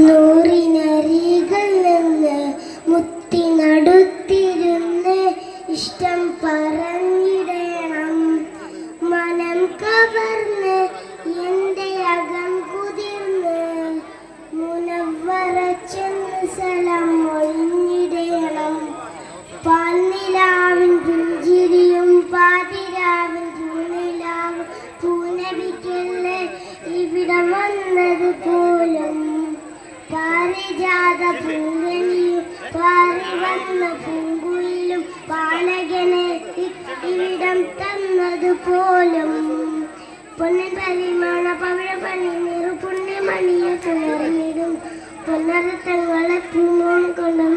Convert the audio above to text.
നൂറിനരികൾ നിന്ന് മുത്തി നടുത്തിരുന്ന് ഇഷ്ടം പറഞ്ഞിടണം. മനം കവർന്ന് എൻ്റെ അകം കുതിർന്ന് മുനവ്വറ ചെന്ന് സലം ഒഴിഞ്ഞിടണം. പാൽനിലാവിൻ പുഞ്ചിരിയും പാതിരാവിൻ പൂനിലാവും പൂനബിക്കല്ലേ ഇവിടെ വന്നത് പോലും. പാരിജാത പൂങ്കനിയും പാറി വന്ന പൂങ്കുയിലും പാലകനെ ഇവിടം തന്നത് പോലും. പൊന്നൻ പരിമാണ പവിഴ പണി നിറു പുണ്യമണിയെ പുണർന്നിടും പുനർത്തങ്ങളെ പൂമോൻ കൊണ്ടും